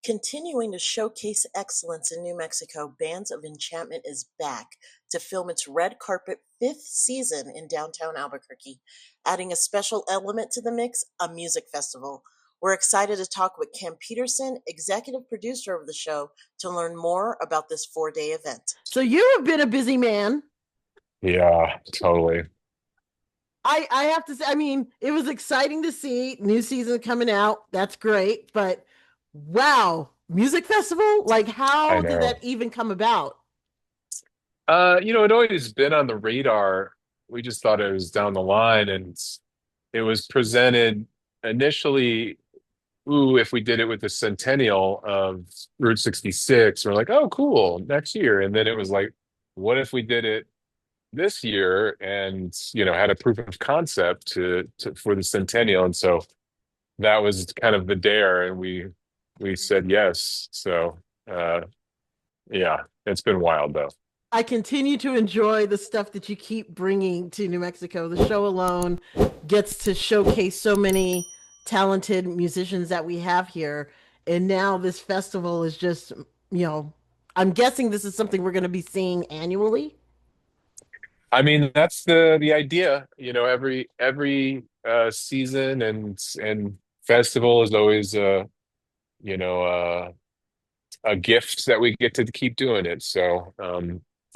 Continuing to showcase excellence in New Mexico, Bands of Enchantment is back to film its red carpet fifth season in downtown Albuquerque, adding a special element to the mix, a music festival. We're excited to talk with Ken Peterson, executive producer of the show, to learn more about this 4-day event. So you have been a busy man. Yeah, totally. I have to say, I mean, it was exciting to see new season coming out. That's great, but wow, music festival? Like I how did that know. even come about? It always been on the radar. We just thought it was down the line, and it was presented initially. Ooh, if we did it with the centennial of Route 66, we're like, oh, cool, next year. And then it was like, what if we did it this year and had a proof of concept to for the centennial? And so that was kind of the dare, and we said yes. So uh, yeah, it's been wild though. I continue to enjoy the stuff that you keep bringing to New Mexico. The show alone gets to showcase so many talented musicians that we have here. And now this festival is just, you know, I'm guessing this is something we're going to be seeing annually. I mean, that's the idea. Every season and festival is always you know uh, a gift that we get to keep doing it. So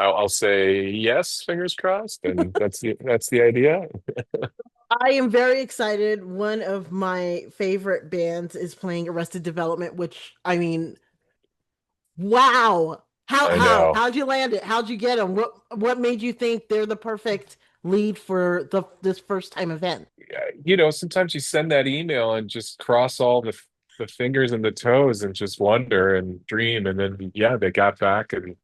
I'll say yes, fingers crossed, and that's the idea. I am very excited. One of my favorite bands is playing Arrested Development, which I mean, wow. How I how know. how'd you land it? How'd you get them? What made you think they're the perfect lead for this first time event? Sometimes you send that email and just cross all the fingers and the toes and just wonder and dream, and then yeah, they got back and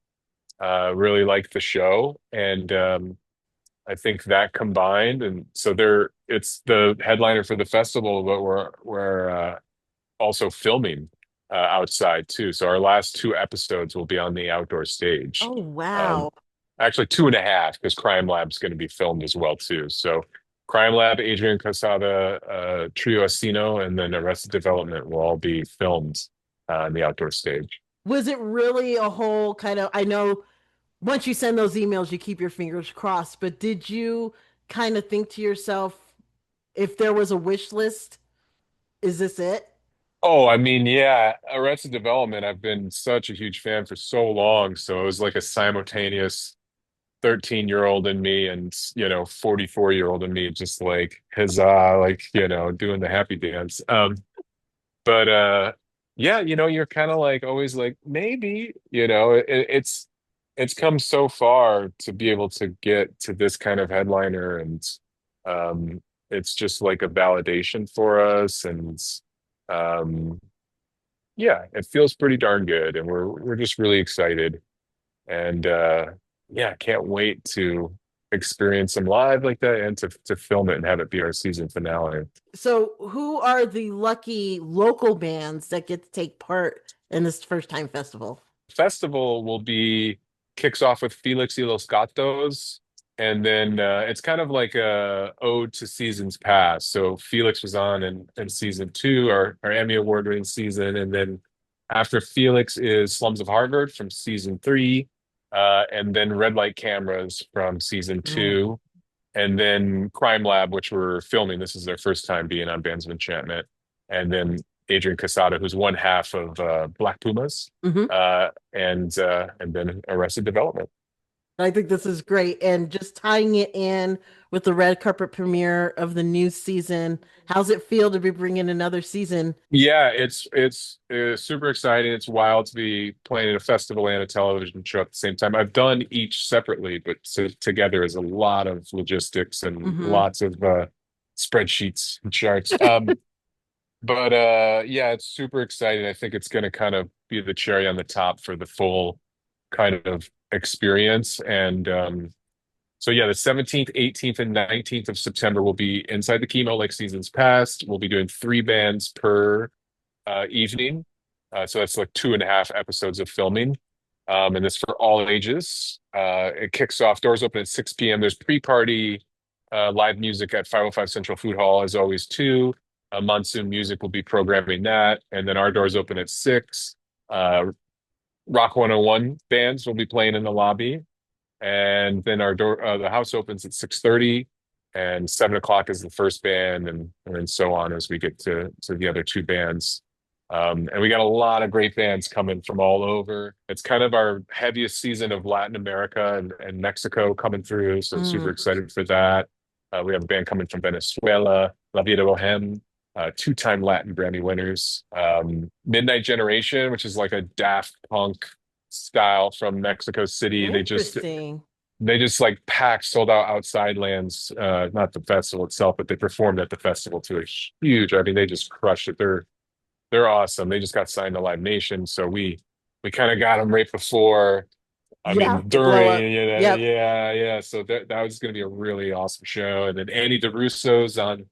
really liked the show, and I think that combined, and so it's the headliner for the festival, but we're also filming outside too. So our last two episodes will be on the outdoor stage. Oh Um, wow. Actually, two and a half because Crime Lab's going to be filmed as well too. So Crime Lab, Adrian Casada, Trio Asino, and then Arrested Development will all be filmed on the outdoor stage. Was it really a whole kind of, I know once you send those emails, you keep your fingers crossed, but did you kind of think to yourself, if there was a wish list, is this it? Oh, I mean, yeah, Arrested Development, I've been such a huge fan for so long. So it was like a simultaneous 13-year-old in me and 44-year-old in me just like huzzah, like doing the happy dance. But yeah, you're kind of like always like maybe, it's come so far to be able to get to this kind of headliner, and it's just like a validation for us, and um yeah, it feels pretty darn good, and we're just really excited, and yeah, can't wait to experience them live like that and to film it and have it be our season finale. So, who are the lucky local bands that get to take part in this first time festival? Festival will be kicks off with Felix y los Gatos, and then it's kind of like a ode to seasons past. So Felix was on in season two, our Emmy Award winning season, and then after Felix is Slums of Harvard from season three, and then Red Light Cameras from season Mm. two, and then Crime Lab, which we're filming. This is their first time being on Bands of Enchantment, and then Adrian Casada, who's one half of Black Pumas, Hmm. and then Arrested Development. I think this is great. And just tying it in with the red carpet premiere of the new season, how's it feel to be bringing another season? Yeah, it's super exciting. It's wild to be playing at a festival and a television show at the same time. I've done each separately, but together is a lot of logistics and Hmm. lots of spreadsheets and charts. But yeah, it's super exciting. I think it's going to kind of be the cherry on the top for the full kind of experience. And so yeah, the 17th, 18th, and 19th of September will be inside the chemo like seasons past. We'll be doing three bands per evening. So that's like 2.5 episodes of filming. And it's for all ages. It kicks off, doors open at 6 p.m. There's pre-party live music at 505 Central Food Hall, as always, too. Monsoon Music will be programming that, and then our doors open at 6. Uh, Rock 101 bands will be playing in the lobby, and then the house opens at 6:30, and 7 o'clock is the first band, and so on as we get to the other two bands. And we got a lot of great bands coming from all over. It's kind of our heaviest season of Latin America and Mexico coming through, so super Mm. excited for that. We have a band coming from Venezuela, La Vida Bohem, two-time Latin Grammy winners. Midnight Generation, which is like a Daft Punk style from Mexico City. Interesting. They just like packed sold out outside lands, not the festival itself, but they performed at the festival to a huge, I mean, they just crushed it. They're awesome. They just got signed to Live Nation, so we kind of got them right before, I Yeah, mean the blow during, up. Yep. yeah. So that was going to be a really awesome show. And then Annie DeRusso's on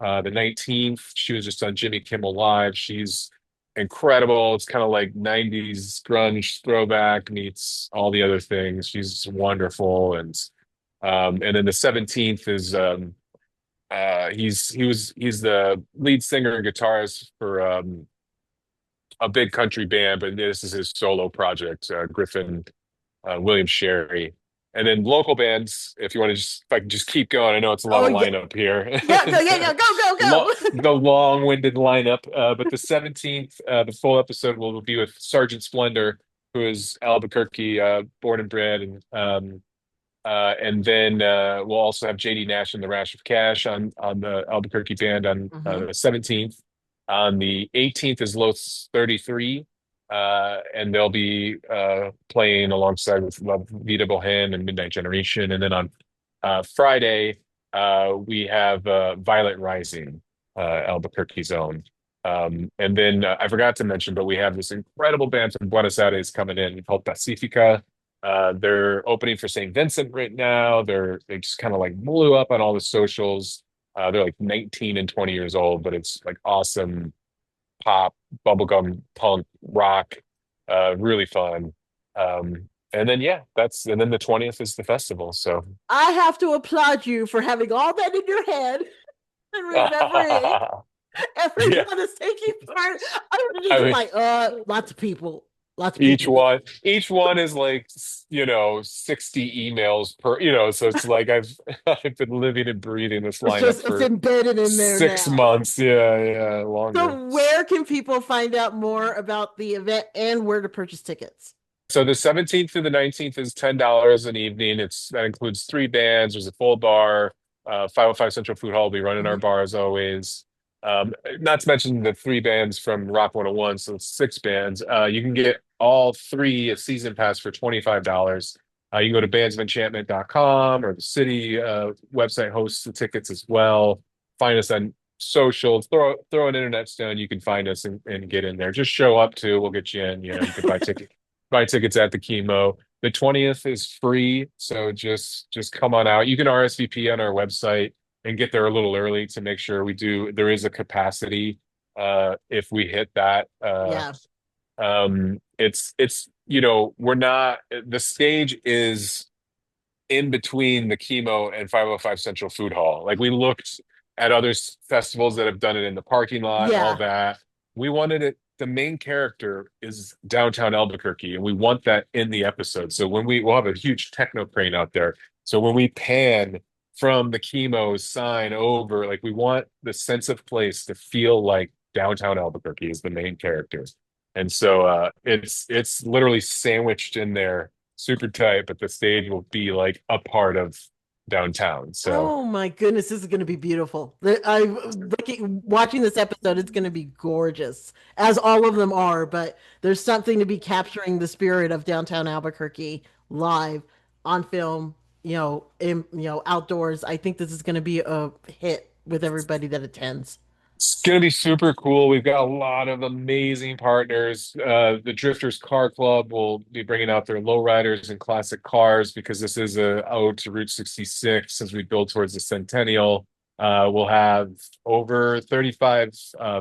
the 19th. She was just on Jimmy Kimmel Live. She's incredible. It's kind of like 90s grunge throwback meets all the other things. She's wonderful. And then the 17th is he's the lead singer and guitarist for a big country band, but this is his solo project, Griffin William Sherry. And then local bands, if you want to just, if I can just keep going, I know it's a lot Oh of yeah. lineup here. Yeah, go, yeah, yeah, go. The long-winded lineup. But the 17th, the full episode will be with Sergeant Splendor, who is Albuquerque, born and bred, and then we'll also have JD Nash and the Rash of Cash on the Albuquerque band on Hmm. the 17th. On the 18th is Los 33, and they'll be playing alongside with La Vida Bohem and Midnight Generation. And then on Friday, we have Violet Rising, Albuquerque's own. And then I forgot to mention, but we have this incredible band from Buenos Aires coming in called Pacifica. They're opening for St. Vincent right now. They just kind of like blew up on all the socials. They're like 19 and 20 years old, but it's like awesome pop, bubblegum, punk, rock, really fun. And then yeah, and then the 20th is the festival. So I have to applaud you for having all that in your head and remembering yeah, everyone is taking part. I would have just I been mean, like, lots of people. Lots of each people. one is like 60 emails per, so it's like I've been living and breathing this It's lineup just it's for embedded in there six now. months. Yeah, longer. So where can people find out more about the event and where to purchase tickets? So the 17th through the 19th is $10 an evening. That includes three bands. There's a full bar. 505 Central Food Hall will be running our Mhm. bar as always. Not to mention the three bands from Rock 101, so it's six bands. You can get all three a season pass for $25. You can go to bandsofenchantment.com, or the city website hosts the tickets as well. Find us on social. Throw an internet stone. You can find us and get in there. Just show up too. We'll get you in. You can buy tickets at the Chemo. The 20th is free, so just come on out. You can RSVP on our website and get there a little early to make sure there is a capacity if we hit that. Yeah. We're not, the stage is in between the Chemo and 505 Central Food Hall. Like, we looked at other festivals that have done it in the parking lot, all Yeah. that. We wanted it. The main character is downtown Albuquerque, and we want that in the episode. So we'll have a huge techno crane out there. So when we pan from the Chemo sign over, like, we want the sense of place to feel like downtown Albuquerque is the main character. And so it's literally sandwiched in there super tight, but the stage will be like a part of downtown. So Oh my goodness, this is going to be beautiful. I'm looking, watching this episode, it's going to be gorgeous, as all of them are. But there's something to be capturing the spirit of downtown Albuquerque live on film, outdoors. I think this is going to be a hit with everybody that attends. it's going to be super cool. We've got a lot of amazing partners. The Drifters Car Club will be bringing out their lowriders and classic cars, because this is a ode to Route 66 as we build towards the centennial. We'll have over 35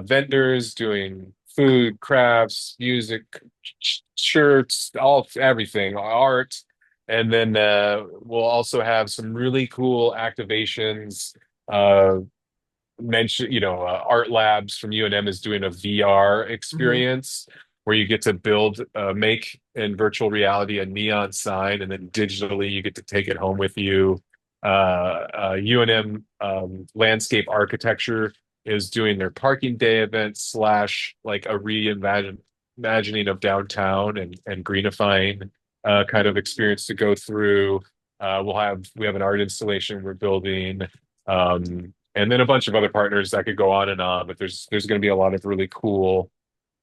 vendors doing food, crafts, music, shirts, everything, art. And then we'll also have some really cool activations. mention, Art Labs from UNM is doing a VR Hmm. experience where you get to make in virtual reality a neon sign, and then digitally you get to take it home with you. UNM Landscape Architecture is doing their parking day event slash like a imagining of downtown and greenifying kind of experience to go through. We have an art installation we're building. And then a bunch of other partners that could go on and on, but there's going to be a lot of really cool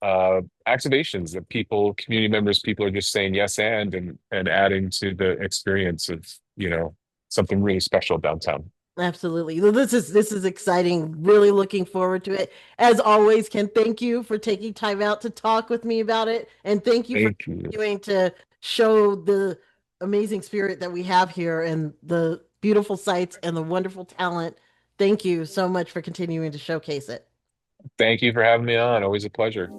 activations that community members, people are just saying yes and adding to the experience of, something really special downtown. Absolutely. Well, this is exciting. Really looking forward to it. As always, Ken, thank you for taking time out to talk with me about it, and thank you for Thank you. continuing to show the amazing spirit that we have here and the beautiful sights and the wonderful talent. Thank you so much for continuing to showcase it. Thank you for having me on. Always a pleasure.